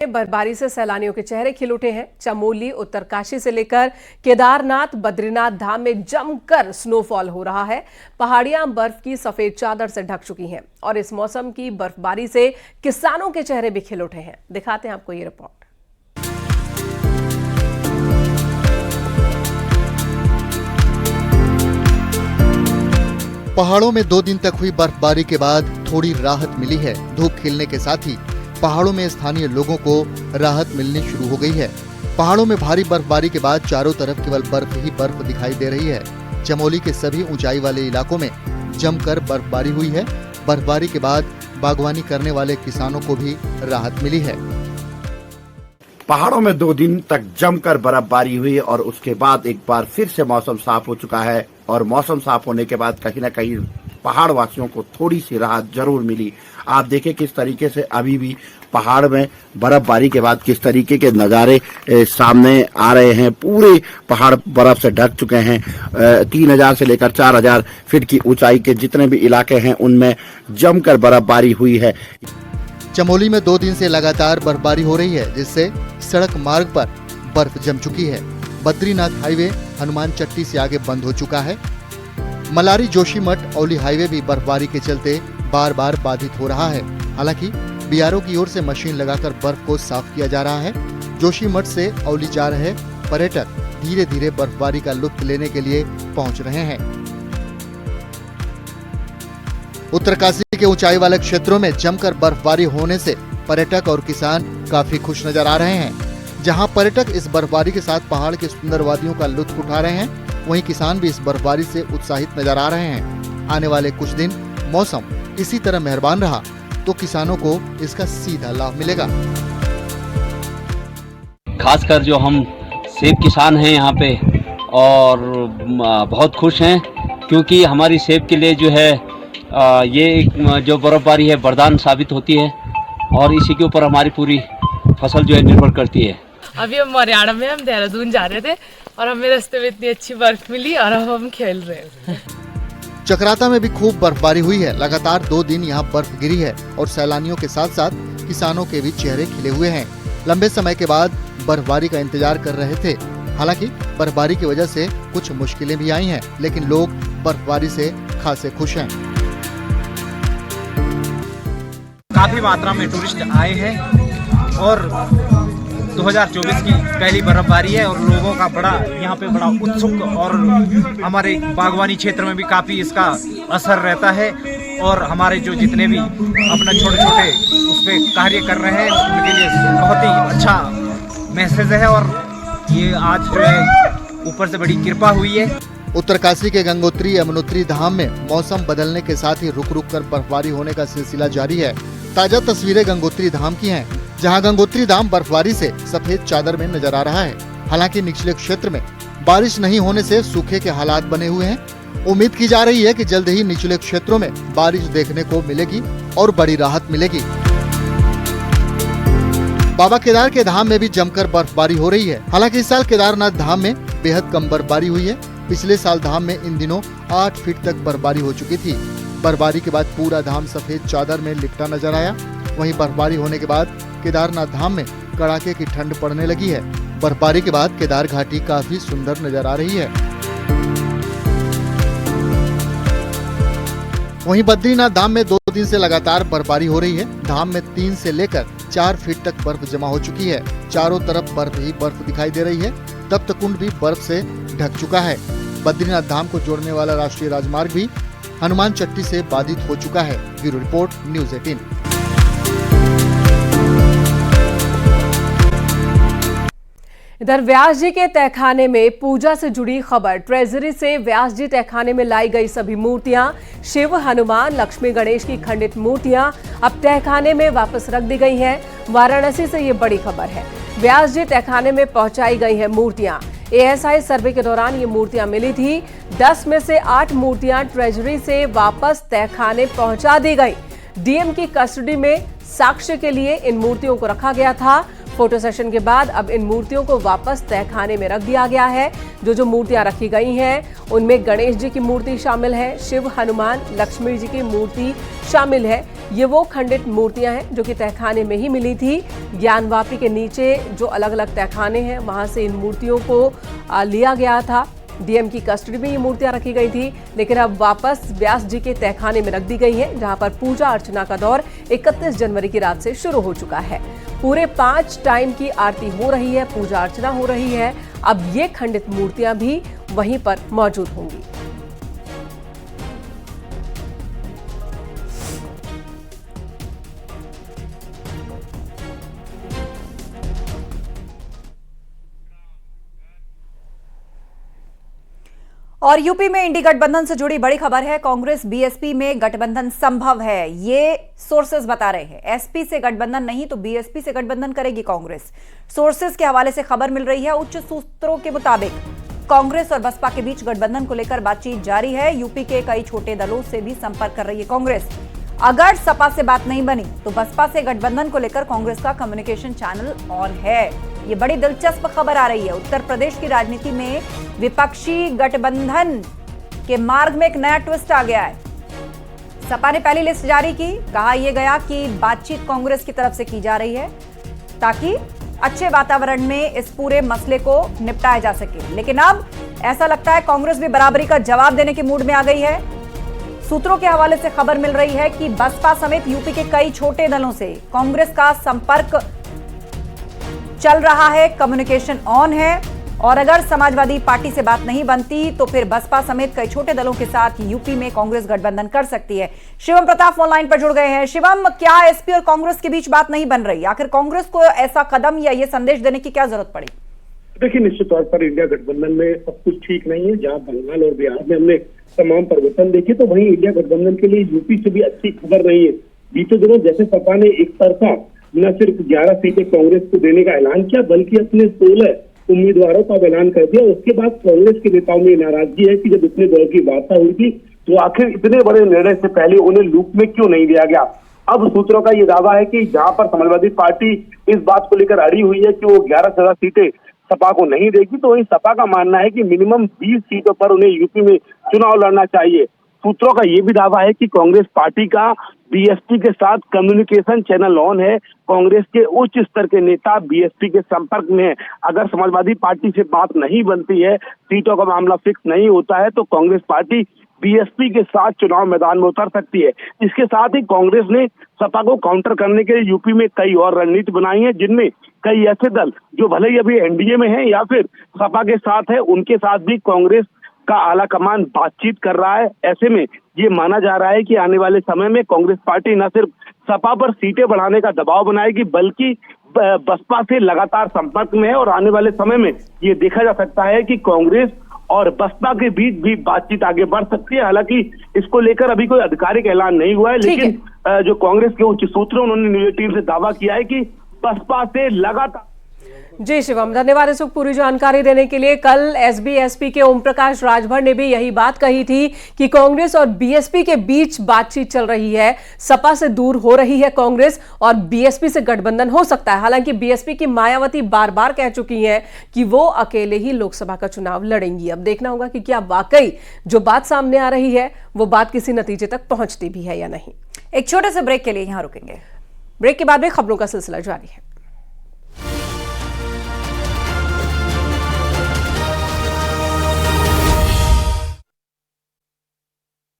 बर्फबारी से सैलानियों के चेहरे खिल उठे हैं। चमोली, उत्तरकाशी से लेकर केदारनाथ, बद्रीनाथ धाम में जमकर स्नोफॉल हो रहा है। पहाड़ियां बर्फ की सफेद चादर से ढक चुकी हैं और इस मौसम की बर्फबारी से किसानों के चेहरे भी खिल उठे हैं। दिखाते हैं आपको ये रिपोर्ट। पहाड़ों में 2 दिन तक हुई बर्फबारी के बाद थोड़ी राहत मिली है। धूप खिलने के साथ ही पहाड़ों में स्थानीय लोगों को राहत मिलनी शुरू हो गई है। पहाड़ों में भारी बर्फबारी के बाद चारों तरफ केवल बर्फ ही बर्फ दिखाई दे रही है। चमोली के सभी ऊंचाई वाले इलाकों में जमकर बर्फबारी हुई है। बर्फबारी के बाद बागवानी करने वाले किसानों को भी राहत मिली है। पहाड़ों में 2 दिन तक जमकर बर्फबारी हुई और उसके बाद एक बार फिर से मौसम साफ हो चुका है और मौसम साफ होने के बाद कहीं न कहीं पहाड़ वासियों को थोड़ी सी राहत जरूर मिली। आप देखें किस तरीके से अभी भी पहाड़ में बर्फबारी के बाद किस तरीके के नज़ारे सामने आ रहे हैं। पूरे पहाड़ बर्फ से ढक चुके हैं। 3000 से लेकर 4000 फीट की ऊंचाई के जितने भी इलाके हैं उनमें जमकर बर्फबारी हुई है। चमोली में 2 दिन से लगातार बर्फबारी हो रही है, जिससे सड़क मार्ग पर बर्फ जम चुकी है। बद्रीनाथ हाईवे हनुमान चट्टी से आगे बंद हो चुका है। मलारी जोशीमठ औली हाईवे भी बर्फबारी के चलते बार बार बाधित हो रहा है। हालांकि बीआरओ की ओर से मशीन लगाकर बर्फ को साफ किया जा रहा है। जोशीमठ से औली जा रहे पर्यटक धीरे धीरे बर्फबारी का लुत्फ लेने के लिए पहुंच रहे हैं। उत्तरकाशी के ऊंचाई वाले क्षेत्रों में जमकर बर्फबारी होने से पर्यटक और किसान काफी खुश नजर आ रहे हैं। जहां पर्यटक इस बर्फबारी के साथ पहाड़ के सुंदर वादियों का लुत्फ उठा रहे हैं, वहीं किसान भी इस बर्फबारी से उत्साहित नजर आ रहे हैं। आने वाले कुछ दिन मौसम इसी तरह मेहरबान रहा तो किसानों को इसका सीधा लाभ मिलेगा। खासकर जो हम सेब किसान हैं यहाँ पे और बहुत खुश हैं, क्योंकि हमारी सेब के लिए जो है ये एक जो बर्फबारी है वरदान साबित होती है और इसी के ऊपर हमारी पूरी फसल जो है निर्भर करती है। अभी हम हरियाणा में हम देहरादून जा रहे थे और हमें रास्ते में इतनी अच्छी बर्फ मिली और अब हम खेल रहे हैं। चक्राता में भी खूब बर्फबारी हुई है। लगातार 2 दिन यहाँ बर्फ गिरी है और सैलानियों के साथ साथ किसानों के भी चेहरे खिले हुए हैं। लंबे समय के बाद बर्फबारी का इंतजार कर रहे थे। हालांकि बर्फबारी की वजह से कुछ मुश्किलें भी आई हैं, लेकिन लोग बर्फबारी से खासे खुश हैं। काफी मात्रा में टूरिस्ट आए हैं और 2024 की पहली बर्फबारी है और लोगों का यहाँ पे बड़ा उत्सुक और हमारे बागवानी क्षेत्र में भी काफ़ी इसका असर रहता है और हमारे जो जितने भी अपना छोटे छोटे उस पर कार्य कर रहे हैं उनके लिए बहुत ही अच्छा मैसेज है और ये आज जो है ऊपर से बड़ी कृपा हुई है। उत्तरकाशी के गंगोत्री यमुनोत्री धाम में मौसम बदलने के साथ ही रुक रुक कर बर्फबारी होने का सिलसिला जारी है। ताजा तस्वीरें गंगोत्री धाम की हैं, जहां गंगोत्री धाम बर्फबारी से सफेद चादर में नजर आ रहा है। हालांकि निचले क्षेत्र में बारिश नहीं होने से सूखे के हालात बने हुए हैं। उम्मीद की जा रही है कि जल्द ही निचले क्षेत्रों में बारिश देखने को मिलेगी और बड़ी राहत मिलेगी। बाबा केदार के धाम में भी जमकर बर्फबारी हो रही है। हालांकि इस साल केदारनाथ धाम में बेहद कम बर्फबारी हुई है। पिछले साल धाम में इन दिनों 8 फीट तक बर्फबारी हो चुकी थी। बर्फबारी के बाद पूरा धाम सफेद चादर में लिपटा नजर आया। वहीं बर्फबारी होने के बाद केदारनाथ धाम में कड़ाके की ठंड पड़ने लगी है। बर्फबारी के बाद केदार घाटी काफी सुंदर नजर आ रही है। वहीं बद्रीनाथ धाम में 2 दिन से लगातार बर्फबारी हो रही है। धाम में 3 से लेकर 4 फीट तक बर्फ जमा हो चुकी है। चारों तरफ बर्फ ही बर्फ दिखाई दे रही है। तप्तकुंड भी बर्फ से ढक चुका है। बद्रीनाथ धाम को जोड़ने वाला राष्ट्रीय राजमार्ग भी हनुमान चट्टी से बाधित हो चुका है। Bureau report, news 18। इधर व्यास जी के तहखाने में पूजा से जुड़ी खबर। ट्रेजरी से व्यास जी तहखाने में लाई गई सभी मूर्तियां, शिव, हनुमान, लक्ष्मी, गणेश की खंडित मूर्तियां अब तहखाने में वापस रख दी गई हैं। वाराणसी से ये बड़ी खबर है। व्यास जी तहखाने में पहुंचाई गई हैं मूर्तियां। एएसआई सर्वे के दौरान ये मूर्तियां मिली थी। 10 में से 8 मूर्तियां ट्रेजरी से वापस तहखाने पहुंचा दी गई। डीएम की कस्टडी में साक्ष्य के लिए इन मूर्तियों को रखा गया था। फोटो सेशन के बाद अब इन मूर्तियों को वापस तहखाने में रख दिया गया है। जो मूर्तियां रखी गई हैं उनमें गणेश जी की मूर्ति शामिल है, शिव, हनुमान, लक्ष्मी जी की मूर्ति शामिल है। ये वो खंडित मूर्तियां हैं जो कि तहखाने में ही मिली थी। ज्ञानवापी के नीचे जो अलग अलग तहखाने हैं वहां से इन मूर्तियों को लिया गया था। डीएम की कस्टडी में ये मूर्तियां रखी गई थी, लेकिन अब वापस व्यास जी के तहखाने में रख दी गई हैं, जहां पर पूजा अर्चना का दौर 31 जनवरी की रात से शुरू हो चुका है। पूरे 5 टाइम की आरती हो रही है, पूजा अर्चना हो रही है। अब ये खंडित मूर्तियां भी वहीं पर मौजूद होंगी। और यूपी में इंडी गठबंधन से जुड़ी बड़ी खबर है। कांग्रेस बीएसपी में गठबंधन संभव है, ये सोर्सेज बता रहे हैं। एसपी से गठबंधन नहीं तो बीएसपी से गठबंधन करेगी कांग्रेस। सोर्सेज के हवाले से खबर मिल रही है। उच्च सूत्रों के मुताबिक कांग्रेस और बसपा के बीच गठबंधन को लेकर बातचीत जारी है। यूपी के कई छोटे दलों से भी संपर्क कर रही है कांग्रेस। अगर सपा से बात नहीं बनी तो बसपा से गठबंधन को लेकर कांग्रेस का कम्युनिकेशन चैनल ऑन है। ये बड़ी दिलचस्प खबर आ रही है। उत्तर प्रदेश की राजनीति में विपक्षी गठबंधन के मार्ग में एक नया ट्विस्ट आ गया है। सपा ने पहली लिस्ट जारी की, कहा यह गया कि बातचीत कांग्रेस की तरफ से की जा रही है ताकि अच्छे वातावरण में इस पूरे मसले को निपटाया जा सके। लेकिन अब ऐसा लगता है कांग्रेस भी बराबरी का जवाब देने के मूड में आ गई है। सूत्रों के हवाले से खबर मिल रही है कि बसपा समेत यूपी के कई छोटे दलों से कांग्रेस का संपर्क चल रहा है, कम्युनिकेशन ऑन है। और अगर समाजवादी पार्टी से बात नहीं बनती तो फिर बसपा समेत कई छोटे दलों के साथ यूपी में कांग्रेस गठबंधन कर सकती है। शिवम प्रताप ऑनलाइन पर जुड़ गए हैं। शिवम, क्या एसपी और कांग्रेस के बीच बात नहीं बन रही? आखिर कांग्रेस को ऐसा कदम या ये संदेश देने की क्या जरूरत पड़ी? देखिए, निश्चित तौर पर इंडिया गठबंधन में सब कुछ ठीक नहीं है। जहां बंगाल और बिहार में हमने तमाम परिवर्तन देखे तो वहीं इंडिया गठबंधन के लिए यूपी से भी अच्छी खबर नहीं है। बीते दिनों जैसे सपा ने एक तरफा न सिर्फ 11 सीटें कांग्रेस को देने का ऐलान किया बल्कि अपने 16 उम्मीदवारों का ऐलान कर दिया। उसके बाद कांग्रेस के नेताओं में नाराजगी है कि जब इतने दौर की वार्ता हुई थी तो आखिर इतने बड़े निर्णय से पहले उन्हें लूप में क्यों नहीं लिया गया। अब सूत्रों का ये दावा है कि जहां पर समाजवादी पार्टी इस बात को लेकर अड़ी हुई है कि वो 11 सीटें सपा को नहीं देगी, तो वही सपा का मानना है कि मिनिमम 20 सीटों पर उन्हें यूपी में चुनाव लड़ना चाहिए। सूत्रों का ये भी दावा है कि कांग्रेस पार्टी का बीएसपी के साथ कम्युनिकेशन चैनल ऑन है। कांग्रेस के उच्च स्तर के नेता बीएसपी के संपर्क में है। अगर समाजवादी पार्टी से बात नहीं बनती है, सीटों का मामला फिक्स नहीं होता है, तो कांग्रेस पार्टी बीएसपी के साथ चुनाव मैदान में उतर सकती है। इसके साथ ही कांग्रेस ने सपा को काउंटर करने के लिए यूपी में कई और रणनीति बनाई है, जिनमें कई ऐसे दल जो भले ही अभी एनडीए में हैं या फिर सपा के साथ है, उनके साथ भी कांग्रेस का आला कमान बातचीत कर रहा है। ऐसे में ये माना जा रहा है कि आने वाले समय में कांग्रेस पार्टी न सिर्फ सपा पर सीटें बढ़ाने का दबाव बनाएगी बल्कि बसपा से लगातार संपर्क में है और आने वाले समय में ये देखा जा सकता है कि कांग्रेस और बसपा के बीच भी बातचीत आगे बढ़ सकती है। हालांकि इसको लेकर अभी कोई आधिकारिक ऐलान नहीं हुआ है, लेकिन जो कांग्रेस के उच्च सूत्रों उन्होंने न्यूज टीम से दावा किया है कि बसपा से लगातार। जी शिवम, धन्यवाद इस वक्त पूरी जानकारी देने के लिए। कल एसबी-एसपी के ओम प्रकाश राजभर ने भी यही बात कही थी कि कांग्रेस और बीएसपी के बीच बातचीत चल रही है, सपा से दूर हो रही है कांग्रेस और बीएसपी से गठबंधन हो सकता है। हालांकि बीएसपी की मायावती बार बार कह चुकी हैं कि वो अकेले ही लोकसभा का चुनाव लड़ेंगी। अब देखना होगा कि क्या वाकई जो बात सामने आ रही है वो बात किसी नतीजे तक पहुंचती भी है या नहीं। एक छोटे से ब्रेक के लिए यहां रुकेंगे। ब्रेक के बाद में खबरों का सिलसिला जारी है।